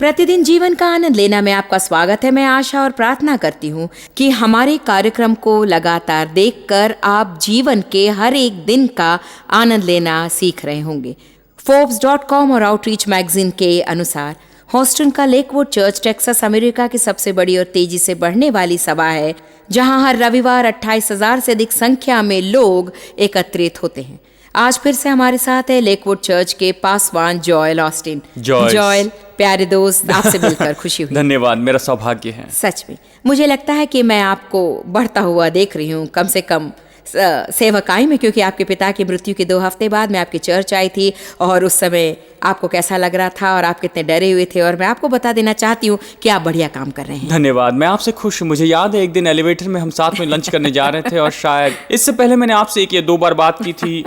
प्रतिदिन जीवन का आनंद लेना में आपका स्वागत है। मैं आशा और प्रार्थना करती हूँ कि हमारे कार्यक्रम को लगातार देखकर आप जीवन के हर एक दिन का आनंद लेना सीख रहे होंगे। Forbes.com और आउटरीच मैगजीन के अनुसार ह्यूस्टन का लेकवुड चर्च टेक्सास अमेरिका की सबसे बड़ी और तेजी से बढ़ने वाली सभा है, जहां हर रविवार 28,000 से अधिक संख्या में लोग एकत्रित होते हैं। आज फिर से हमारे साथ है लेकवुड चर्च के पासवान जॉयल ऑस्टिन। जॉयल, प्यारे दोस्त, आपसे मिलकर खुशी हुई। धन्यवाद, मेरा सौभाग्य है। सच में मुझे लगता है कि मैं आपको बढ़ता हुआ देख रही हूँ, कम से कम सेवकाई में, क्योंकि आपके पिता की मृत्यु के 2 हफ्ते बाद मैं आपकी चर्च आई थी और उस समय आपको कैसा लग रहा था और आप कितने डरे हुए थे, और मैं आपको बता देना चाहती हूँ कि आप बढ़िया काम कर रहे हैं। धन्यवाद, मैं आपसे खुश हूँ। मुझे याद है एक दिन एलिवेटर में हम साथ में लंच करने जा रहे थे और शायद इससे पहले मैंने आपसे 1 या 2 बार बात की थी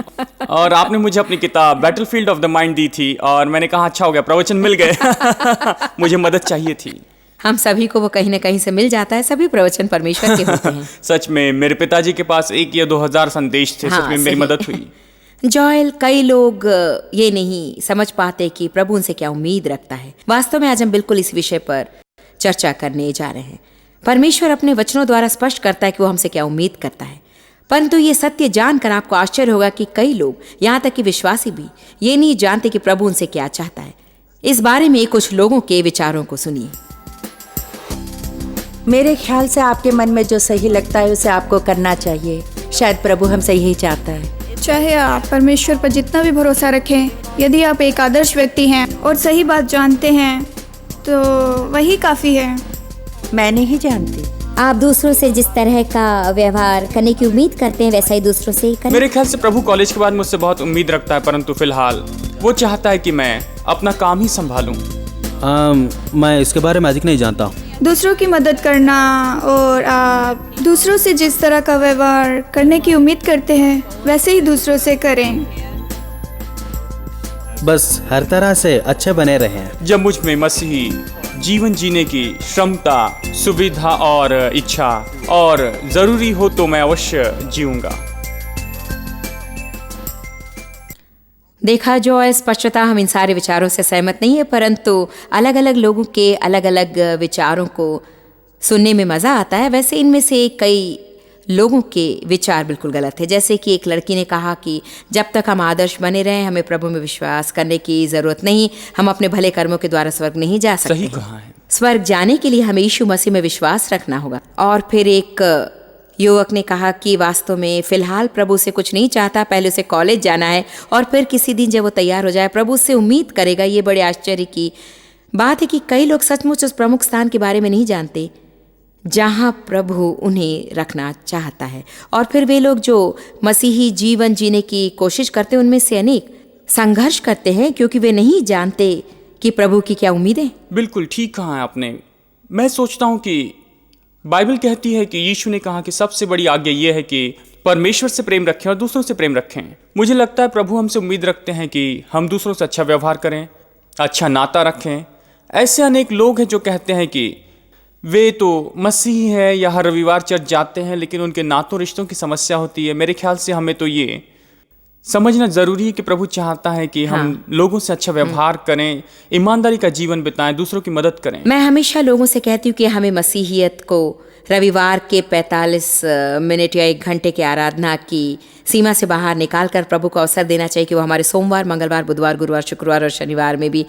और आपने मुझे अपनी किताब बैटलफील्ड ऑफ द माइंड दी थी और मैंने कहा अच्छा हो गया, प्रवचन मिल गए। मुझे मदद चाहिए थी। हम सभी को वो कहीं ना कहीं से मिल जाता है, सभी प्रवचन परमेश्वर के होते हैं। सच में मेरे पिताजी के पास 1 या 2,000 संदेश थे। सच में मेरी मदद हुई। जॉयल, कई लोग ये नहीं समझ पाते कि प्रभु उनसे क्या उम्मीद रखता है। वास्तव में आज हम बिल्कुल इस विषय पर चर्चा करने जा रहे हैं। परमेश्वर अपने वचनों द्वारा स्पष्ट करता है कि वो हमसे क्या उम्मीद करता है, परंतु ये सत्य जानकर आपको आश्चर्य होगा कि कई लोग, यहाँ तक कि विश्वासी भी, ये नहीं जानते कि प्रभु उनसे क्या चाहता है। इस बारे में कुछ लोगों के विचारों को सुनिए। मेरे ख्याल से आपके मन में जो सही लगता है उसे आपको करना चाहिए। शायद प्रभु हमसे यही चाहता है। चाहे आप परमेश्वर पर जितना भी भरोसा रखें, यदि आप एक आदर्श व्यक्ति हैं और सही बात जानते हैं तो वही काफ़ी है। मैं नहीं जानती। आप दूसरों से जिस तरह का व्यवहार करने की उम्मीद करते हैं वैसा ही दूसरों से करें। मेरे ख्याल से प्रभु कॉलेज के बाद मुझसे बहुत उम्मीद रखता है, परंतु फिलहाल वो चाहता है कि मैं अपना काम ही संभालूं। मैं इसके बारे में अधिक नहीं जानता हूँ। दूसरों की मदद करना और आप दूसरों से जिस तरह का व्यवहार करने की उम्मीद करते हैं वैसे ही दूसरों से करें। बस हर तरह से अच्छे बने रहें। जब मुझ में मसीही जीवन जीने की क्षमता, सुविधा और इच्छा और जरूरी हो तो मैं अवश्य जीऊंगा। देखा जो स्पष्टता, हम इन सारे विचारों से सहमत नहीं है, परंतु अलग अलग लोगों के अलग अलग विचारों को सुनने में मज़ा आता है। वैसे इनमें से कई लोगों के विचार बिल्कुल गलत है। जैसे कि एक लड़की ने कहा कि जब तक हम आदर्श बने रहें हमें प्रभु में विश्वास करने की ज़रूरत नहीं, हम अपने भले कर्मों के द्वारा स्वर्ग नहीं जा सकते। सही कहा है। स्वर्ग जाने के लिए हमें यीशु मसीह में विश्वास रखना होगा। और फिर एक युवक ने कहा कि वास्तव में फिलहाल प्रभु से कुछ नहीं चाहता, पहले उसे कॉलेज जाना है और फिर किसी दिन जब वो तैयार हो जाए प्रभु से उम्मीद करेगा। ये बड़े आश्चर्य की बात है कि कई लोग सचमुच उस प्रमुख स्थान के बारे में नहीं जानते जहां प्रभु उन्हें रखना चाहता है। और फिर वे लोग जो मसीही जीवन जीने की कोशिश करते हैं उनमें से अनेक संघर्ष करते हैं क्योंकि वे नहीं जानते कि प्रभु की क्या उम्मीदें। बिल्कुल ठीक कहा है आपने। मैं सोचता हूँ कि बाइबल कहती है कि यीशु ने कहा कि सबसे बड़ी आज्ञा यह है कि परमेश्वर से प्रेम रखें और दूसरों से प्रेम रखें। मुझे लगता है प्रभु हमसे उम्मीद रखते हैं कि हम दूसरों से अच्छा व्यवहार करें, अच्छा नाता रखें। ऐसे अनेक लोग हैं जो कहते हैं कि वे तो मसीही हैं या हर रविवार चर्च जाते हैं, लेकिन उनके नातों रिश्तों की समस्या होती है। मेरे ख्याल से हमें तो ये समझना जरूरी है कि प्रभु चाहता है कि हम लोगों से अच्छा व्यवहार करें, ईमानदारी का जीवन बिताएं, दूसरों की मदद करें। मैं हमेशा लोगों से कहती हूँ कि हमें मसीहियत को रविवार के 45 मिनट या 1 घंटे की आराधना की सीमा से बाहर निकालकर प्रभु को अवसर देना चाहिए कि वो हमारे सोमवार, मंगलवार, बुधवार, गुरुवार, शुक्रवार और शनिवार में भी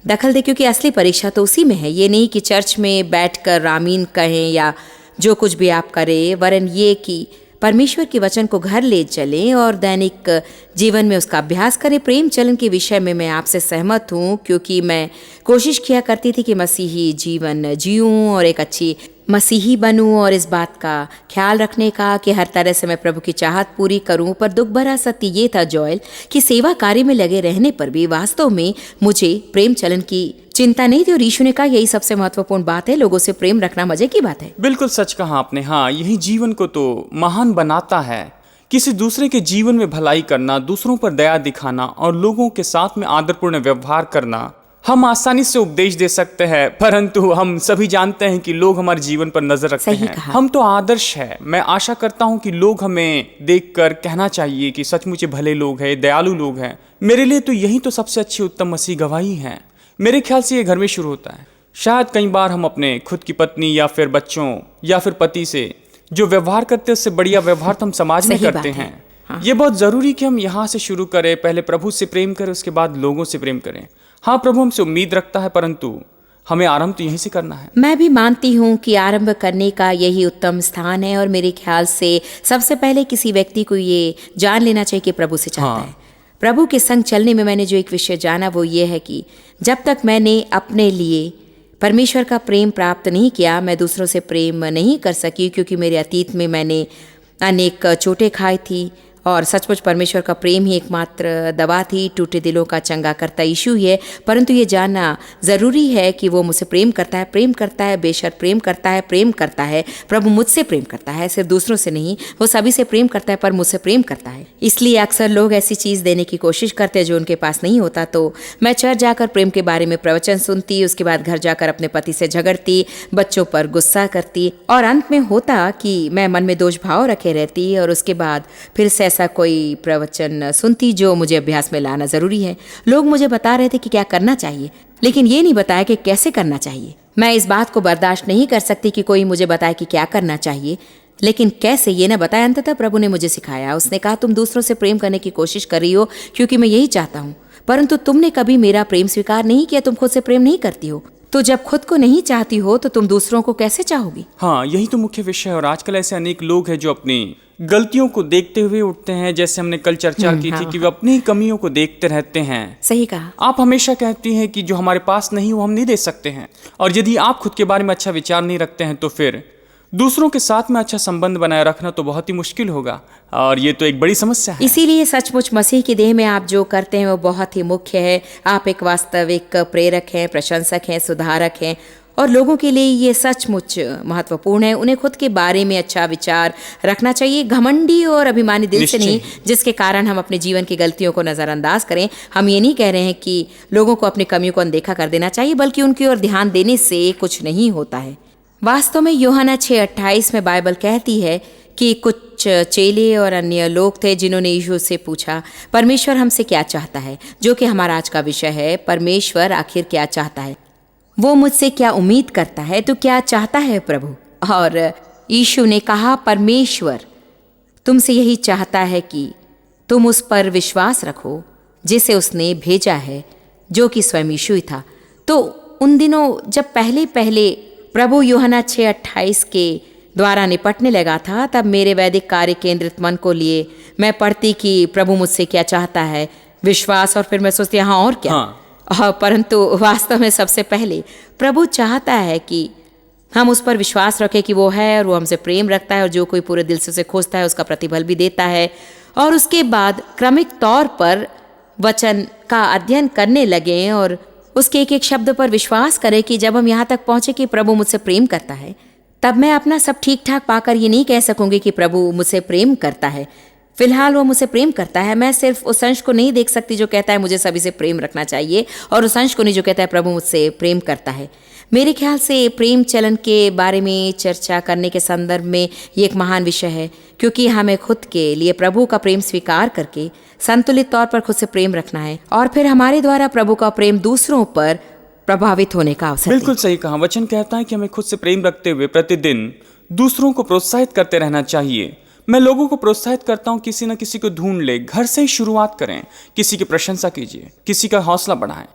दखल दे, क्योंकि असली परीक्षा तो उसी में है। ये नहीं कि चर्च में बैठकर आमीन कहें या जो कुछ भी आप करें, वरन ये कि परमेश्वर के वचन को घर ले चलें और दैनिक जीवन में उसका अभ्यास करें। प्रेम चलन के विषय में मैं आपसे सहमत हूँ, क्योंकि मैं कोशिश किया करती थी कि मसीही जीवन जीऊँ और एक अच्छी मसीही बनूं और इस बात का ख्याल रखने का कि हर तरह से मैं प्रभु की चाहत पूरी करूं। पर दुख भरा सत्य ये था जॉयल कि सेवा कार्य में लगे रहने पर भी वास्तव में मुझे प्रेम चलन की चिंता नहीं थी। और यीशु ने कहा यही सबसे महत्वपूर्ण बात है, लोगों से प्रेम रखना मजे की बात है। बिल्कुल सच कहा आपने। हाँ, यही जीवन को तो महान बनाता है। किसी दूसरे के जीवन में भलाई करना, दूसरों पर दया दिखाना और लोगों के साथ में आदरपूर्ण व्यवहार करना। हम आसानी से उपदेश दे सकते हैं, परंतु हम सभी जानते हैं कि लोग हमारे जीवन पर नजर रखते हैं। हम तो आदर्श है। मैं आशा करता हूं कि लोग हमें देखकर कहना चाहिए कि सचमुच भले लोग हैं, दयालु लोग हैं। मेरे लिए तो यही तो सबसे अच्छी उत्तम मसीह गवाही है। मेरे ख्याल से ये घर में शुरू होता है। शायद कई बार हम अपने खुद की पत्नी या फिर बच्चों या फिर पति से जो व्यवहार करते हैं उससे बढ़िया व्यवहार तो हम समाज में सही बात करते है। हैं। ये बहुत जरूरी कि हम यहाँ से शुरू करें, पहले प्रभु से प्रेम करें, उसके बाद लोगों से प्रेम करें। हाँ, प्रभु हमसे उम्मीद रखता है, परंतु हमें आरंभ तो यहीं से करना है। मैं भी मानती हूँ कि आरंभ करने का यही उत्तम स्थान है, और मेरे ख्याल से सबसे पहले किसी व्यक्ति को ये जान लेना चाहिए कि प्रभु से चाहता है। प्रभु के संग चलने में मैंने जो एक विषय जाना वो ये है कि जब तक मैंने अपने लिए परमेश्वर का प्रेम प्राप्त नहीं किया, मैं दूसरों से प्रेम नहीं कर सकी, क्योंकि मेरे अतीत में मैंने अनेक चोटें खाई थी, और सचमुच परमेश्वर का प्रेम ही एकमात्र दवा थी। टूटे दिलों का चंगा करता यीशु ही है। परंतु ये जानना ज़रूरी है कि वो मुझसे प्रेम करता है, बेशर्त प्रेम करता है। प्रभु मुझसे प्रेम करता है, सिर्फ दूसरों से नहीं, वो सभी से प्रेम करता है, पर मुझसे प्रेम करता है। इसलिए अक्सर लोग ऐसी चीज़ देने की कोशिश करते हैं जो उनके पास नहीं होता। तो मैं चर्च जाकर प्रेम के बारे में प्रवचन सुनती, उसके बाद घर जाकर अपने पति से झगड़ती, बच्चों पर गुस्सा करती, और अंत में होता कि मैं मन में दोष भाव रखे रहती, और उसके बाद फिर से ऐसा कोई प्रवचन सुनती जो मुझे अभ्यास में लाना ज़रूरी है। लोग मुझे बता रहे थे कि क्या करना चाहिए, लेकिन ये नहीं बताया कि कैसे करना चाहिए। मैं इस बात को बर्दाश्त नहीं कर सकती कि कोई मुझे बताए कि क्या करना चाहिए, लेकिन कैसे ये ना बताया। अंततः प्रभु ने मुझे सिखाया। उसने कहा, तुम दूसरों से प्रेम करने की कोशिश कर रही हो क्योंकि मैं यही चाहता हूँ, परंतु तुमने कभी मेरा प्रेम स्वीकार नहीं किया। तुम खुद से प्रेम नहीं करती हो, तो जब खुद को नहीं चाहती हो तो तुम दूसरों को कैसे चाहोगी? हाँ, यही तो मुख्य विषय है। और आजकल ऐसे अनेक लोग हैं जो अपनी गलतियों को देखते हुए उठते हैं, जैसे हमने कल चर्चा की थी कि वे अपनी कमियों को देखते रहते हैं। सही कहा। आप हमेशा कहती हैं कि जो हमारे पास नहीं वो हम नहीं दे सकते हैं, और यदि आप खुद के बारे में अच्छा विचार नहीं रखते हैं तो फिर दूसरों के साथ में अच्छा संबंध बनाए रखना तो बहुत ही मुश्किल होगा, और ये तो एक बड़ी समस्या है। इसीलिए सचमुच मसीह की देह में आप जो करते हैं वो बहुत ही मुख्य है। आप एक वास्तविक प्रेरक हैं, प्रशंसक हैं, सुधारक हैं, और लोगों के लिए ये सचमुच महत्वपूर्ण है। उन्हें खुद के बारे में अच्छा विचार रखना चाहिए, घमंडी और अभिमानी दिल से नहीं, जिसके कारण हम अपने जीवन की गलतियों को नज़रअंदाज करें। हम ये नहीं कह रहे हैं कि लोगों को अपनी कमियों को अनदेखा कर देना चाहिए, बल्कि उनकी ओर ध्यान देने से कुछ नहीं होता है। वास्तव में यूहन्ना 6:28 में बाइबल कहती है कि कुछ चेले और अन्य लोग थे जिन्होंने यीशु से पूछा, परमेश्वर हमसे क्या चाहता है, जो कि हमारा आज का विषय है। परमेश्वर आखिर क्या चाहता है, वो मुझसे क्या उम्मीद करता है, तो क्या चाहता है प्रभु? और यीशु ने कहा, परमेश्वर तुमसे यही चाहता है कि तुम उस पर विश्वास रखो जिसे उसने भेजा है, जो कि स्वयं यीशु ही था। तो उन दिनों जब पहले पहले प्रभु यूहन्ना 6:28 के द्वारा निपटने लगा था, तब मेरे वैदिक कार्य केंद्रित मन को लिए मैं पढ़ती कि प्रभु मुझसे क्या चाहता है, विश्वास, और फिर मैं सोचती हाँ और क्या। परंतु वास्तव में सबसे पहले प्रभु चाहता है कि हम उस पर विश्वास रखें कि वो है, और वो हमसे प्रेम रखता है, और जो कोई पूरे दिल से उसे खोजता है उसका प्रतिफल भी देता है। और उसके बाद क्रमिक तौर पर वचन का अध्ययन करने लगें और उसके एक एक शब्द पर विश्वास करें कि जब हम यहाँ तक पहुँचे कि प्रभु मुझसे प्रेम करता है, तब मैं अपना सब ठीक ठाक पाकर ये नहीं कह सकूंगी कि प्रभु मुझसे प्रेम करता है। फिलहाल वो मुझसे प्रेम करता है। मैं सिर्फ उस अंश को नहीं देख सकती जो कहता है मुझे सभी से प्रेम रखना चाहिए, और उस अंश को नहीं जो कहता है प्रभु मुझसे प्रेम करता है। मेरे ख्याल से प्रेम चलन के बारे में चर्चा करने के संदर्भ में ये एक महान विषय है, क्योंकि हमें खुद के लिए प्रभु का प्रेम स्वीकार करके संतुलित तौर पर खुद से प्रेम रखना है, और फिर हमारे द्वारा प्रभु का प्रेम दूसरों पर प्रभावित होने का अवसर। बिल्कुल सही कहा। वचन कहता है कि हमें खुद से प्रेम रखते हुए प्रतिदिन दूसरों को प्रोत्साहित करते रहना चाहिए। मैं लोगों को प्रोत्साहित करता हूं, किसी न किसी को ढूंढ ले, घर से ही शुरुआत करें, किसी की प्रशंसा कीजिए, किसी का हौसला बढ़ाएं।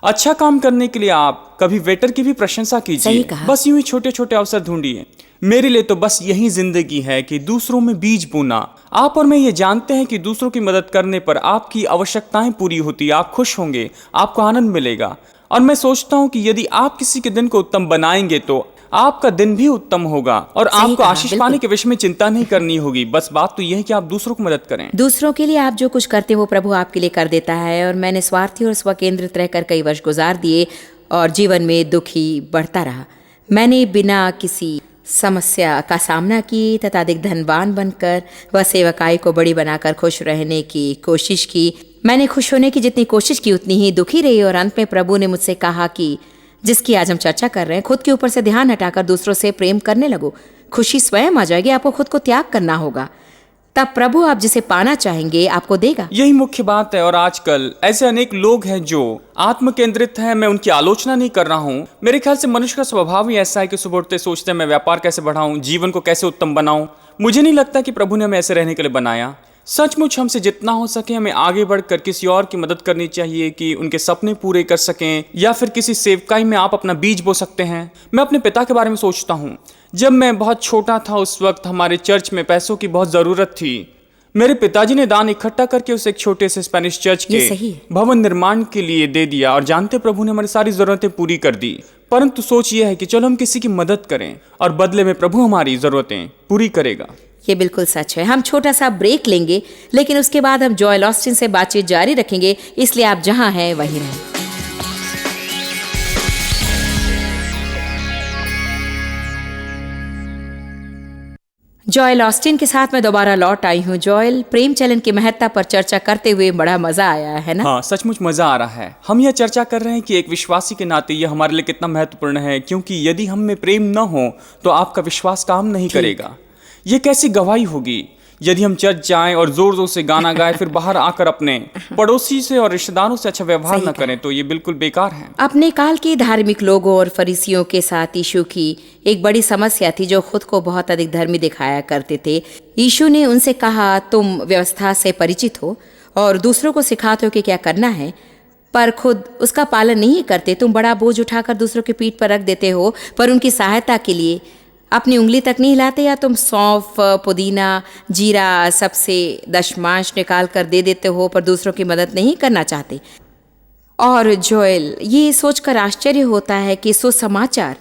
अच्छा काम करने के लिए आप कभी वेटर की भी प्रशंसा कीजिए। बस यूं ही छोटे छोटे अवसर ढूंढिए। मेरे लिए तो बस यही जिंदगी है कि दूसरों में बीज बोना। आप और मैं ये जानते हैं कि दूसरों की मदद करने पर आपकी आवश्यकताएं पूरी होती, आप खुश होंगे, आपको आनंद मिलेगा। और मैं सोचता हूं कि यदि आप किसी के दिन को उत्तम बनाएंगे तो आपका दिन भी उत्तम होगा, और आपको आशीष पाने के विषय में चिंता नहीं करनी होगी। बस बात तो यह है कि आप दूसरों को मदद करें। दूसरों के लिए आप जो कुछ करते हैं वो प्रभु आपके लिए कर देता है। और मैंने स्वार्थी और स्वकेंद्रित रहकर कई वर्ष गुजार दिए और जीवन में दुखी बढ़ता रहा। मैंने बिना किसी समस्या का सामना की तथा अधिक धनवान बनकर वह सेवकाई को बड़ी बनाकर खुश रहने की कोशिश की। मैंने खुश होने की जितनी कोशिश की उतनी ही दुखी रही, और अंत में प्रभु ने मुझसे कहा कि जिसकी आज हम चर्चा कर रहे हैं, खुद के ऊपर से ध्यान हटाकर दूसरों से प्रेम करने लगो, खुशी स्वयं आ जाएगी। आपको खुद को त्याग करना होगा। तब प्रभु आप जिसे पाना चाहेंगे आपको देगा। यही मुख्य बात है। और आजकल ऐसे अनेक लोग हैं जो आत्म केंद्रित हैं। मैं उनकी आलोचना नहीं कर रहा हूँ। मेरे ख्याल से मनुष्य का स्वभाव ही ऐसा है कि सुबह उठते सोचते हैं मैं व्यापार कैसे बढ़ाऊं, जीवन को कैसे उत्तम बनाऊं। मुझे नहीं लगता कि प्रभु ने हमें ऐसे रहने के लिए बनाया। सचमुच हमसे जितना हो सके हमें आगे बढ़कर किसी और की मदद करनी चाहिए कि उनके सपने पूरे कर सकें, या फिर किसी सेवकाई में आप अपना बीज बो सकते हैं। मैं अपने पिता के बारे में सोचता हूँ। जब मैं बहुत छोटा था उस वक्त हमारे चर्च में पैसों की बहुत ज़रूरत थी। मेरे पिताजी ने दान इकट्ठा करके उसे एक छोटे से स्पेनिश चर्च के भवन निर्माण के लिए दे दिया। और जानते प्रभु ने हमारी सारी ज़रूरतें पूरी कर दी। परंतु सोच यह है कि चलो हम किसी की मदद करें और बदले में प्रभु हमारी ज़रूरतें पूरी करेगा। ये बिल्कुल सच है। हम छोटा सा ब्रेक लेंगे, लेकिन उसके बाद हम जॉयल ऑस्टिन से बातचीत जारी रखेंगे, इसलिए आप जहां हैं वहीं रहें। जॉयल ऑस्टिन के साथ मैं दोबारा लौट आई हूँ। जॉयल, प्रेम चलन की महत्ता पर चर्चा करते हुए बड़ा मजा आया है ना? हाँ, सचमुच मजा आ रहा है। हम यह चर्चा कर रहे हैं कि एक विश्वासी के नाते यह हमारे लिए कितना महत्वपूर्ण है, क्योंकि यदि हम में प्रेम न हो तो आपका विश्वास काम नहीं करेगा। ये कैसी गवाही होगी यदि हम चर्च जाएं और जोर जोर से गाना गाएं, फिर बाहर आकर अपने पड़ोसी से और रिश्तेदारों से अच्छा व्यवहार न करें, तो ये बिल्कुल बेकार है। अपने काल के धार्मिक लोगों और फरीसियों के साथ यीशु की एक बड़ी समस्या थी, जो खुद को बहुत अधिक धर्मी दिखाया करते थे। यीशु ने उनसे कहा, तुम व्यवस्था से परिचित हो और दूसरों को सिखाते हो कि क्या करना है, पर खुद उसका पालन नहीं करते। तुम बड़ा बोझ उठाकर दूसरों की पीठ पर रख देते हो, पर उनकी सहायता के लिए अपनी उंगली तक नहीं हिलाते। या तुम सौंफ, पुदीना, जीरा सबसे दशमांश निकाल कर दे देते हो, पर दूसरों की मदद नहीं करना चाहते। और जोएल, ये सोचकर आश्चर्य होता है कि सुसमाचार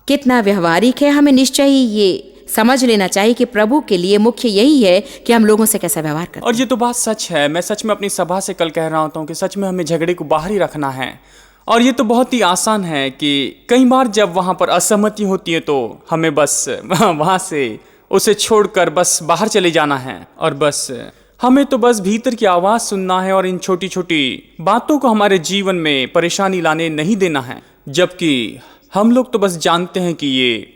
कितना व्यवहारिक है। हमें निश्चय ही ये समझ लेना चाहिए कि प्रभु के लिए मुख्य यही है कि हम लोगों से कैसा व्यवहार करते हैं। और ये तो बात सच है। मैं सच में अपनी सभा से कल कह रहा होता हूँ कि सच में हमें झगड़े को बाहर ही रखना है। और ये तो बहुत ही आसान है कि कई बार जब वहाँ पर असहमति होती है तो हमें बस वहाँ से उसे छोड़कर बस बाहर चले जाना है, और बस हमें तो बस भीतर की आवाज़ सुनना है और इन छोटी छोटी बातों को हमारे जीवन में परेशानी लाने नहीं देना है। जबकि हम लोग तो बस जानते हैं कि ये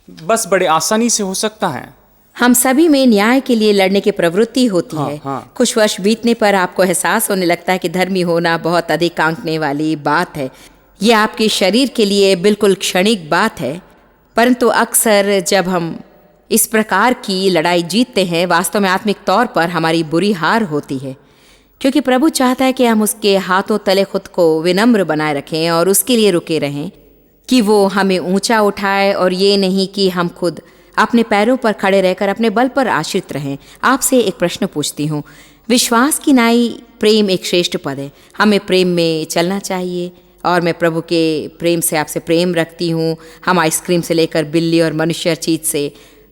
बस बड़े आसानी से हो सकता है। हम सभी में न्याय के लिए लड़ने की प्रवृत्ति होती है। कुछ वर्ष बीतने पर आपको एहसास होने लगता है कि धर्मी होना बहुत अधिक आंकने वाली बात है। यह आपके शरीर के लिए बिल्कुल क्षणिक बात है, परंतु अक्सर जब हम इस प्रकार की लड़ाई जीतते हैं, वास्तव में आत्मिक तौर पर हमारी बुरी हार होती है, क्योंकि प्रभु चाहता है कि हम उसके हाथों तले खुद को विनम्र बनाए रखें और उसके लिए रुके रहें कि वो हमें ऊंचा उठाए, और ये नहीं कि हम खुद अपने पैरों पर खड़े रहकर अपने बल पर आश्रित रहें। आपसे एक प्रश्न पूछती हूँ। विश्वास की नाई प्रेम एक श्रेष्ठ पद है। हमें प्रेम में चलना चाहिए, और मैं प्रभु के प्रेम से आपसे प्रेम रखती हूँ। हम आइसक्रीम से लेकर बिल्ली और मनुष्य चीज से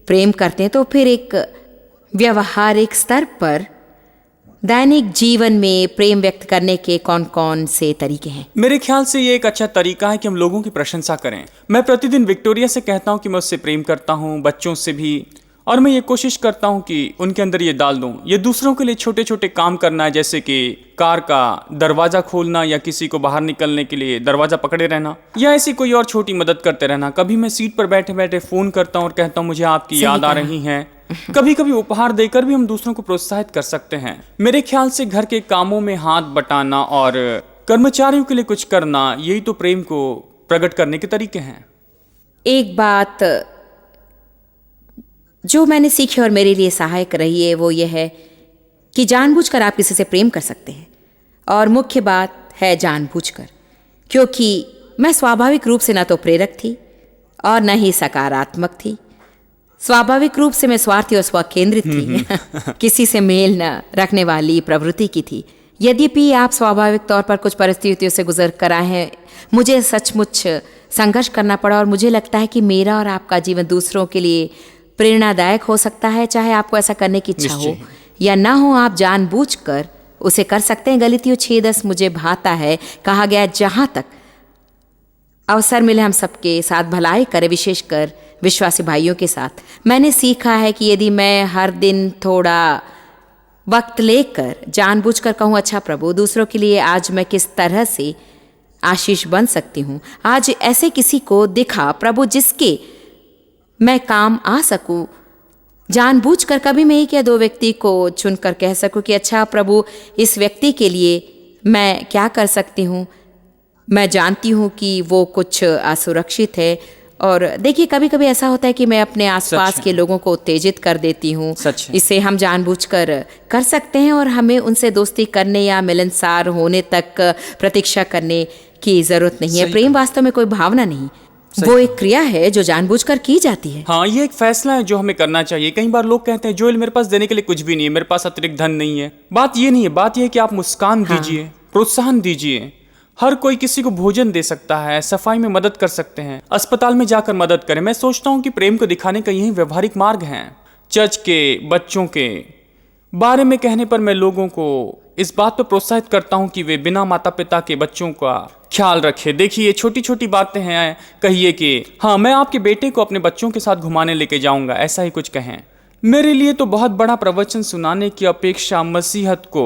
प्रेम करते हैं। तो फिर एक व्यवहारिक स्तर पर दैनिक जीवन में प्रेम व्यक्त करने के कौन कौन से तरीके हैं? मेरे ख्याल से ये एक अच्छा तरीका है कि हम लोगों की प्रशंसा करें। मैं प्रतिदिन विक्टोरिया से कहता हूँ कि मैं उससे प्रेम करता हूँ, बच्चों से भी, और मैं ये कोशिश करता हूँ कि उनके अंदर ये डाल दूँ। ये दूसरों के लिए छोटे छोटे काम करना है, जैसे कि कार का दरवाज़ा खोलना, या किसी को बाहर निकलने के लिए दरवाज़ा पकड़े रहना, या ऐसी कोई और छोटी मदद करते रहना। कभी मैं सीट पर बैठे बैठे फ़ोन करता हूँ और कहता हूँ मुझे आपकी याद आ रही है। कभी कभी उपहार देकर भी हम दूसरों को प्रोत्साहित कर सकते हैं। मेरे ख्याल से घर के कामों में हाथ बटाना और कर्मचारियों के लिए कुछ करना, यही तो प्रेम को प्रकट करने के तरीके हैं। एक बात जो मैंने सीखी और मेरे लिए सहायक रही है वो ये है कि जानबूझकर आप किसी से प्रेम कर सकते हैं, और मुख्य बात है जानबूझकर, क्योंकि मैं स्वाभाविक रूप से ना तो प्रेरक थी और न ही सकारात्मक थी। स्वाभाविक रूप से मैं स्वार्थी और स्वकेंद्रित थी। किसी से मेल न रखने वाली प्रवृत्ति की थी। यद्यपि आप स्वाभाविक तौर पर कुछ परिस्थितियों से गुजर कर आए हैं, मुझे सचमुच संघर्ष करना पड़ा, और मुझे लगता है कि मेरा और आपका जीवन दूसरों के लिए प्रेरणादायक हो सकता है। चाहे आपको ऐसा करने की इच्छा हो या ना हो, आप जानबूझकर उसे कर सकते हैं। गलतियों 6:10 मुझे भाता है। कहा गया, जहाँ तक अवसर मिले हम सबके साथ भलाई करें, विशेषकर विश्वासी भाइयों के साथ। मैंने सीखा है कि यदि मैं हर दिन थोड़ा वक्त लेकर जानबूझकर कहूँ, अच्छा प्रभु, दूसरों के लिए आज मैं किस तरह से आशीष बन सकती हूँ, आज ऐसे किसी को दिखा प्रभु जिसके मैं काम आ सकूँ, जानबूझकर कभी मैं एक या दो व्यक्ति को चुनकर कह सकूं कि अच्छा प्रभु, इस व्यक्ति के लिए मैं क्या कर सकती हूँ। मैं जानती हूँ कि वो कुछ असुरक्षित है, और देखिए कभी कभी ऐसा होता है कि मैं अपने आसपास के लोगों को उत्तेजित कर देती हूँ। सच है। इसे हम जानबूझकर कर सकते हैं और हमें उनसे दोस्ती करने या मिलनसार होने तक प्रतीक्षा करने की जरूरत नहीं है। प्रेम वास्तव में कोई भावना नहीं, वो एक क्रिया है जो जानबूझकर की जाती है। हाँ, ये एक फैसला है जो हमें करना चाहिए। कई बार लोग कहते हैं जोएल मेरे पास देने के लिए कुछ भी नहीं है, मेरे पास अतिरिक्त धन नहीं है। बात ये नहीं है, बात ये है कि आप मुस्कान दीजिए, प्रोत्साहन दीजिए। हर कोई किसी को भोजन दे सकता है, सफाई में मदद कर सकते हैं, अस्पताल में जाकर मदद करें। मैं सोचता हूँ कि प्रेम को दिखाने का यही व्यवहारिक मार्ग है। चर्च के बच्चों के बारे में कहने पर मैं लोगों को इस बात पर प्रोत्साहित करता हूँ कि वे बिना माता पिता के बच्चों का ख्याल रखें। देखिए, ये छोटी छोटी बातें हैं। कहिए कि हाँ, मैं आपके बेटे को अपने बच्चों के साथ घुमाने लेके जाऊंगा, ऐसा ही कुछ कहें। मेरे लिए तो बहुत बड़ा प्रवचन सुनाने की अपेक्षा मसीहत को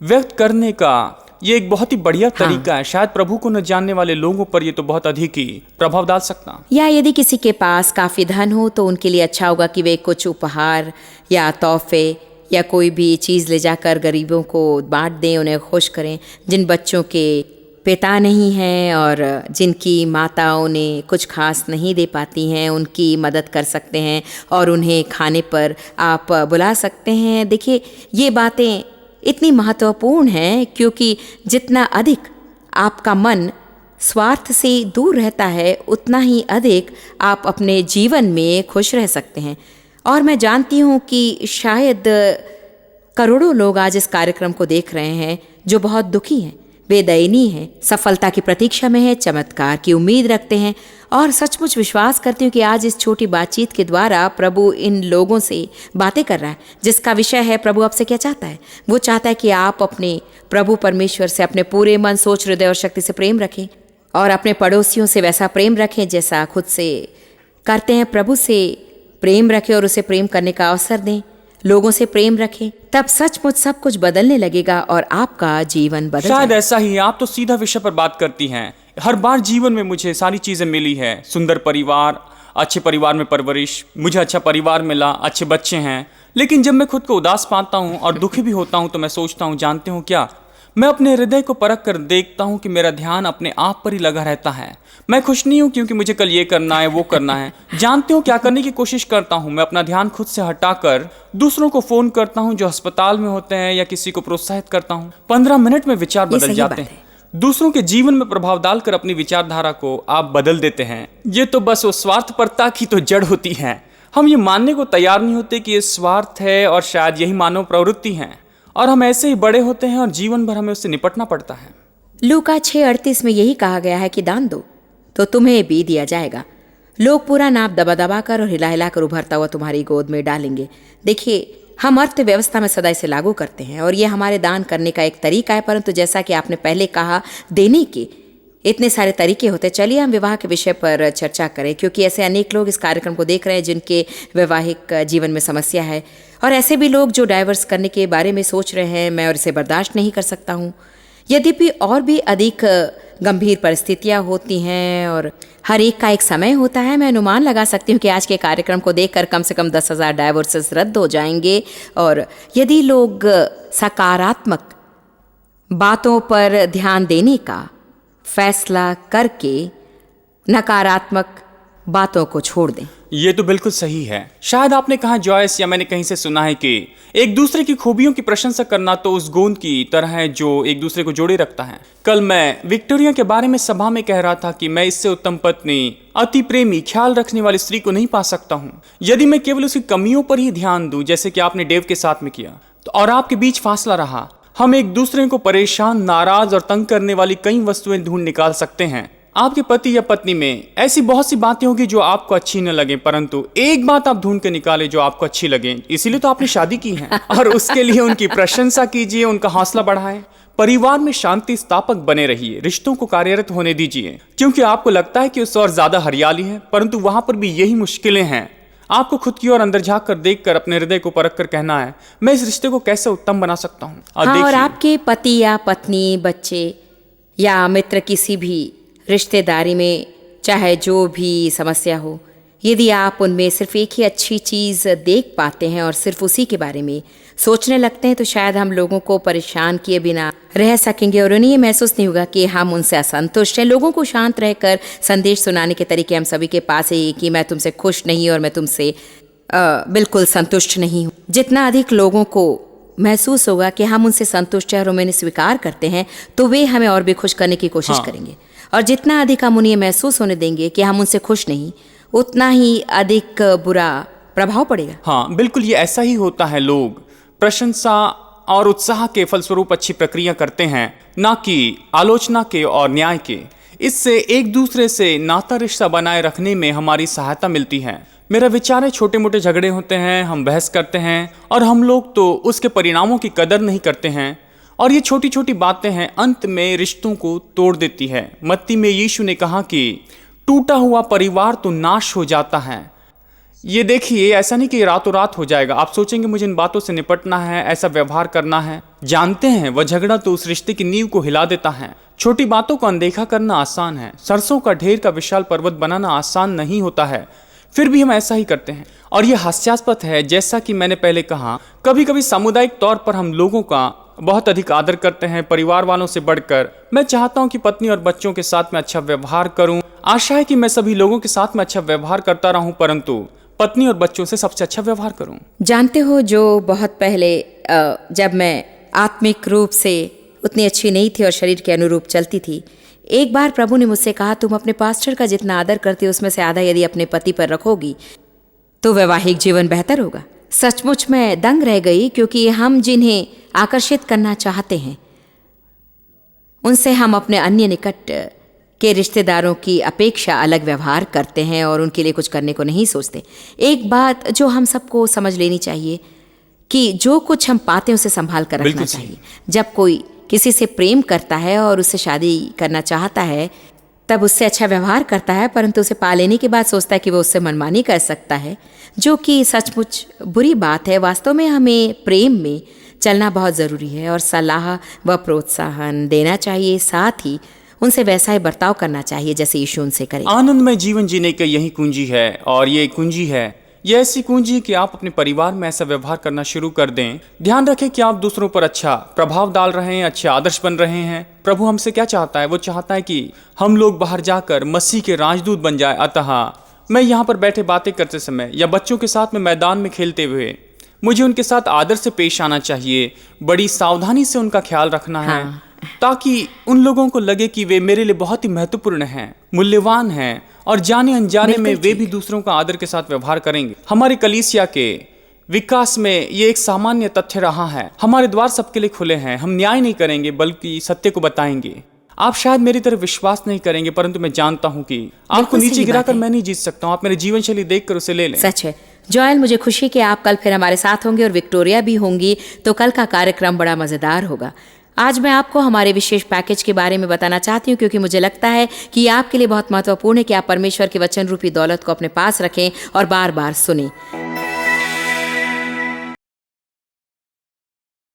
व्यक्त करने का ये एक बहुत ही बढ़िया तरीका है। शायद प्रभु को न जानने वाले लोगों पर ये तो बहुत अधिक ही प्रभाव डाल सकता। या यदि किसी के पास काफ़ी धन हो तो उनके लिए अच्छा होगा कि वे कुछ उपहार या तोहफे या कोई भी चीज़ ले जाकर गरीबों को बांट दें, उन्हें खुश करें। जिन बच्चों के पिता नहीं हैं और जिनकी माता उन्हें कुछ खास नहीं दे पाती हैं, उनकी मदद कर सकते हैं और उन्हें खाने पर आप बुला सकते हैं। देखिए, ये बातें इतनी महत्वपूर्ण हैं क्योंकि जितना अधिक आपका मन स्वार्थ से दूर रहता है, उतना ही अधिक आप अपने जीवन में खुश रह सकते हैं। और मैं जानती हूँ कि शायद करोड़ों लोग आज इस कार्यक्रम को देख रहे हैं जो बहुत दुखी हैं, वे दयनीय हैं, सफलता की प्रतीक्षा में हैं, चमत्कार की उम्मीद रखते हैं। और सचमुच विश्वास करती हूँ कि आज इस छोटी बातचीत के द्वारा प्रभु इन लोगों से बातें कर रहा है, जिसका विषय है प्रभु आपसे क्या चाहता है। वो चाहता है कि आप अपने प्रभु परमेश्वर से अपने पूरे मन, सोच, हृदय और शक्ति से प्रेम रखें और अपने पड़ोसियों से वैसा प्रेम रखें जैसा खुद से करते हैं। प्रभु से प्रेम रखें और उसे प्रेम करने का अवसर दें। लोगों से प्रेम रखें, तब सचमुच सब कुछ बदलने लगेगा और आपका जीवन बदल शायद जाएगा। ऐसा ही है। आप तो सीधा विषय पर बात करती हैं। हर बार जीवन में मुझे सारी चीजें मिली है। सुंदर परिवार, अच्छे परिवार में परवरिश, मुझे अच्छा परिवार मिला, अच्छे बच्चे हैं। लेकिन जब मैं खुद को उदास पाता हूँ और दुखी भी होता हूँ तो मैं सोचता हूँ, जानते हो क्या, मैं अपने हृदय को परख कर देखता हूँ कि मेरा ध्यान अपने आप पर ही लगा रहता है। मैं खुश नहीं हूँ क्योंकि मुझे कल ये करना है, वो करना है। जानते हो क्या करने की कोशिश करता हूँ? मैं अपना ध्यान खुद से हटाकर दूसरों को फोन करता हूँ जो अस्पताल में होते हैं, या किसी को प्रोत्साहित करता हूँ। 15 मिनट में विचार बदल सही जाते बात हैं। दूसरों के जीवन में प्रभाव डालकर अपनी विचारधारा को आप बदल देते हैं। ये तो बस वो स्वार्थपरता की तो जड़ होती है। हम ये मानने को तैयार नहीं होते कि ये स्वार्थ है और शायद यही मानव प्रवृत्ति है, और हम ऐसे ही बड़े होते हैं और जीवन भर हमें उससे निपटना पड़ता है। लूका 6:38 में यही कहा गया है कि दान दो तो तुम्हें भी दिया जाएगा, लोग पूरा नाप दबा दबा कर और हिला हिला कर उभरता हुआ तुम्हारी गोद में डालेंगे। देखिए, हम अर्थव्यवस्था में सदा इसे लागू करते हैं और ये हमारे दान करने का एक तरीका है, परंतु जैसा कि आपने पहले कहा, देने के इतने सारे तरीके होते। चलिए हम विवाह के विषय पर चर्चा करें, क्योंकि ऐसे अनेक लोग इस कार्यक्रम को देख रहे हैं जिनके वैवाहिक जीवन में समस्या है, और ऐसे भी लोग जो डाइवर्स करने के बारे में सोच रहे हैं, मैं और इसे बर्दाश्त नहीं कर सकता हूँ। यद्यपि और भी अधिक गंभीर परिस्थितियाँ होती हैं और हर एक का एक समय होता है। मैं अनुमान लगा सकती हूँ कि आज के कार्यक्रम को देखकर कम से कम 10,000 डाइवोर्सेस रद्द हो जाएंगे, और यदि लोग सकारात्मक बातों पर ध्यान देने का फैसला करके नकारात्मक बातों को छोड़ दें। ये तो बिल्कुल सही है। शायद आपने कहा जॉयस, या मैंने कहीं से सुना है कि एक दूसरे की खूबियों की प्रशंसा करना तो उस गोंद की तरह है जो एक दूसरे को जोड़े रखता है। कल मैं विक्टोरिया के बारे में सभा में कह रहा था कि मैं इससे उत्तम पत्नी, अति प्रेमी, ख्याल रखने वाली स्त्री को नहीं पा सकता हूँ यदि मैं केवल उसकी कमियों पर ही ध्यान दूं, जैसे कि आपने डेव के साथ में किया। तो और आपके बीच फासला रहा। हम एक दूसरे को परेशान, नाराज और तंग करने वाली कई वस्तुएं ढूंढ निकाल सकते हैं। आपके पति या पत्नी में ऐसी बहुत सी बातें होगी जो आपको अच्छी न लगे, परंतु एक बात आप ढूंढ के निकाले जो आपको अच्छी लगे। इसीलिए तो आपने शादी की है, और उसके लिए उनकी प्रशंसा कीजिए, उनका हौसला बढ़ाएं। परिवार में शांति स्थापक बने रहिए, रिश्तों को कार्यरत होने दीजिए, क्योंकि आपको लगता है कि उस और ज्यादा हरियाली है, परंतु वहां पर भी यही मुश्किलें हैं। आपको खुद की ओर अंदर झांक कर देखकर अपने हृदय को परख कर कहना है, मैं इस रिश्ते को कैसे उत्तम बना सकता हूँ। और आपके पति या पत्नी, बच्चे या मित्र किसी भी रिश्तेदारी में चाहे जो भी समस्या हो, यदि आप उनमें सिर्फ एक ही अच्छी चीज़ देख पाते हैं और सिर्फ उसी के बारे में सोचने लगते हैं तो शायद हम लोगों को परेशान किए बिना रह सकेंगे और उन्हें ये महसूस नहीं होगा कि हम उनसे असंतुष्ट हैं। लोगों को शांत रहकर संदेश सुनाने के तरीके हम सभी के पास है कि मैं तुमसे खुश नहीं और मैं तुमसे बिल्कुल संतुष्ट नहीं हूँ। जितना अधिक लोगों को महसूस होगा कि हम उनसे संतुष्ट हैं और उन्हें स्वीकार करते हैं तो वे हमें और भी खुश करने की कोशिश करेंगे, और जितना अधिक हम उन्हें महसूस होने देंगे कि हम उनसे खुश नहीं, उतना ही अधिक बुरा प्रभाव पड़ेगा। हाँ बिल्कुल, ये ऐसा ही होता है। लोग प्रशंसा और उत्साह के फलस्वरूप अच्छी प्रक्रिया करते हैं, ना कि आलोचना के और न्याय के। इससे एक दूसरे से नाता रिश्ता बनाए रखने में हमारी सहायता मिलती है। मेरा विचार है छोटे मोटे झगड़े होते हैं, हम बहस करते हैं और हम लोग तो उसके परिणामों की कदर नहीं करते हैं, और ये छोटी छोटी बातें हैं अंत में रिश्तों को तोड़ देती है। मत्ती में यीशु ने कहा कि टूटा हुआ परिवार तो नाश हो जाता है। ये देखिए, ऐसा नहीं कि रातों रात हो जाएगा। आप सोचेंगे मुझे इन बातों से निपटना है, ऐसा व्यवहार करना है। जानते हैं वह झगड़ा तो उस रिश्ते की नींव को हिला देता है। छोटी बातों को अनदेखा करना आसान है, सरसों का ढेर का विशाल पर्वत बनाना आसान नहीं होता है, फिर भी हम ऐसा ही करते हैं। और यह हास्यास्पद है। जैसा कि मैंने पहले कहा, कभी कभी सामुदायिक तौर पर हम लोगों का बहुत अधिक आदर करते हैं, परिवार वालों से बढ़कर। मैं चाहता हूं कि पत्नी और बच्चों के साथ में अच्छा व्यवहार करूं। आशा है कि मैं सभी लोगों के साथ में अच्छा व्यवहार करता रहूं, परंतु पत्नी और बच्चों से सबसे अच्छा व्यवहार करूं। जानते हो, जो बहुत पहले जब मैं आत्मिक रूप से उतनी अच्छी नहीं थी और शरीर के अनुरूप चलती थी, एक बार प्रभु ने मुझसे कहा, तुम अपने पास्टर का जितना आदर करती हो उसमें से आधा यदि अपने पति पर रखोगी तो वैवाहिक जीवन बेहतर होगा। सचमुच मैं दंग रह गई, क्योंकि हम जिन्हें आकर्षित करना चाहते हैं उनसे हम अपने अन्य निकट के रिश्तेदारों की अपेक्षा अलग व्यवहार करते हैं और उनके लिए कुछ करने को नहीं सोचते। एक बात जो हम सबको समझ लेनी चाहिए कि जो कुछ हम पाते हैं उसे संभाल कर रखना चाहिए। जब कोई किसी से प्रेम करता है और उससे शादी करना चाहता है तब उससे अच्छा व्यवहार करता है, परंतु उसे पा लेने के बाद सोचता है कि वो उससे मनमानी कर सकता है, जो कि सचमुच बुरी बात है। वास्तव में हमें प्रेम में चलना बहुत ज़रूरी है और सलाह व प्रोत्साहन देना चाहिए, साथ ही उनसे वैसा ही बर्ताव करना चाहिए जैसे यीशु उनसे करे। आनंदमय जीवन जीने का यही कुंजी है, और ये कुंजी है, ये ऐसी कुंजी है कि आप अपने परिवार में ऐसा व्यवहार करना शुरू कर दें। ध्यान रखें कि आप दूसरों पर अच्छा प्रभाव डाल रहे हैं, अच्छे आदर्श बन रहे हैं। प्रभु हमसे क्या चाहता है? वो चाहता है कि हम लोग बाहर जाकर मसीह के राजदूत बन जाए। अतः मैं यहाँ पर बैठे बातें करते समय या बच्चों के साथ में मैदान में खेलते हुए मुझे उनके साथ आदर से पेश आना चाहिए, बड़ी सावधानी से उनका ख्याल रखना है, ताकि उन लोगों को लगे कि वे मेरे लिए बहुत ही महत्वपूर्ण हैं, मूल्यवान हैं, और जाने अनजाने में वे भी दूसरों का आदर के साथ व्यवहार करेंगे। हमारे कलीसिया के विकास में ये एक सामान्य तथ्य रहा है। हमारे द्वार सबके लिए खुले हैं। हम न्याय नहीं करेंगे बल्कि सत्य को बताएंगे। आप शायद मेरी तरफ विश्वास नहीं करेंगे, परंतु मैं जानता हूँ कि आपको नीचे गिराकर मैं नहीं जीत सकता हूँ। आप मेरे जीवन शैली देखकर उसे ले लें। सच है जोएल, मुझे खुशी कि आप कल फिर हमारे साथ होंगे और विक्टोरिया भी होंगी, तो कल का कार्यक्रम बड़ा मज़ेदार होगा। आज मैं आपको हमारे विशेष पैकेज के बारे में बताना चाहती हूँ, क्योंकि मुझे लगता है कि ये आपके लिए बहुत महत्वपूर्ण है कि आप परमेश्वर के वचन रूपी दौलत को अपने पास रखें और बार बार सुनें।